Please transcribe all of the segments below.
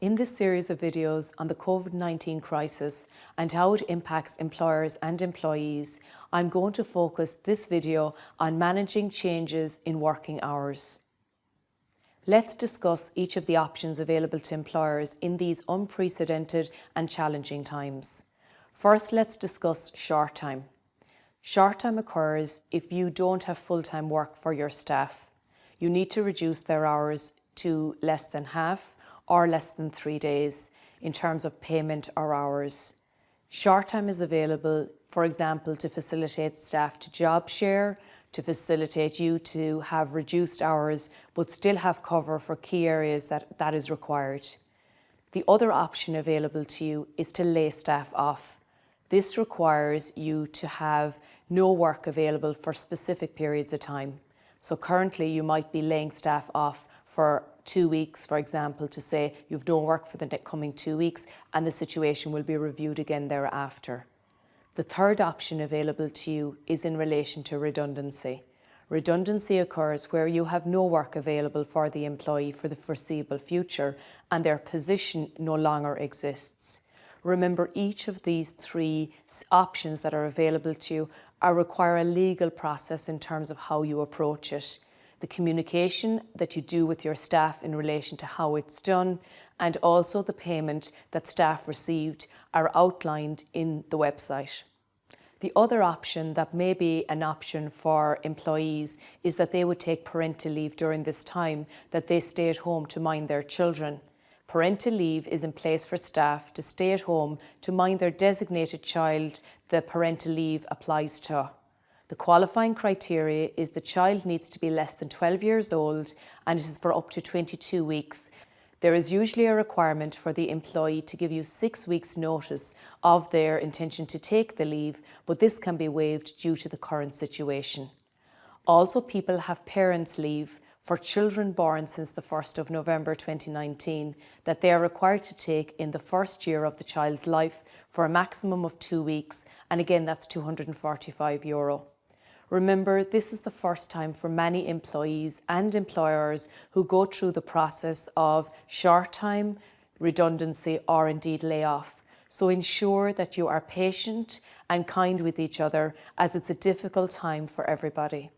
In this series of videos on the COVID-19 crisis and how it impacts employers and employees, I'm going to focus this video on managing changes in working hours. Let's discuss each of the options available to employers in these unprecedented and challenging times. First, let's discuss short time. Short time occurs if you don't have full-time work for your staff. You need to reduce their hours to less than half or less than 3 days in terms of payment or hours. Short time is available, for example, to facilitate staff to job share, to facilitate you to have reduced hours but still have cover for key areas that is required. The other option available to you is to lay staff off. This requires you to have no work available for specific periods of time. So currently you might be laying staff off for 2 weeks, for example, to say you've no work for the coming 2 weeks and the situation will be reviewed again thereafter. The third option available to you is in relation to redundancy. Redundancy occurs where you have no work available for the employee for the foreseeable future and their position no longer exists. Remember, each of these three options that are available to you require a legal process in terms of how you approach it. The communication that you do with your staff in relation to how it's done, and also the payment that staff received are outlined in the website. The other option that may be an option for employees is that they would take parental leave during this time, that they stay at home to mind their children. Parental leave is in place for staff to stay at home to mind their designated child the parental leave applies to. The qualifying criteria is the child needs to be less than 12 years old and it is for up to 22 weeks. There is usually a requirement for the employee to give you 6 weeks' notice of their intention to take the leave, but this can be waived due to the current situation. Also, people have parents' leave for children born since the 1st of November 2019 that they are required to take in the first year of the child's life for a maximum of 2 weeks, and again that's €245. Remember, this is the first time for many employees and employers who go through the process of short time, redundancy or indeed layoff. So ensure that you are patient and kind with each other as it's a difficult time for everybody.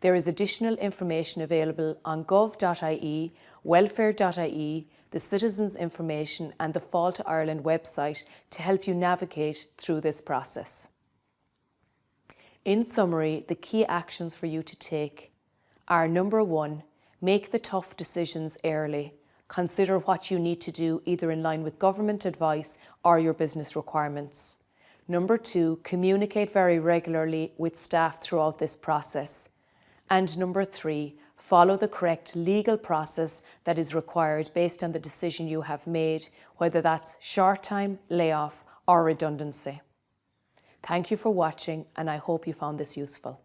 There is additional information available on gov.ie, welfare.ie, the Citizens Information and the Fall to Ireland website to help you navigate through this process. In summary, the key actions for you to take are: number 1, make the tough decisions early. Consider what you need to do either in line with government advice or your business requirements. Number 2, communicate very regularly with staff throughout this process. And number 3, follow the correct legal process that is required based on the decision you have made, whether that's short time, layoff or redundancy. Thank you for watching and I hope you found this useful.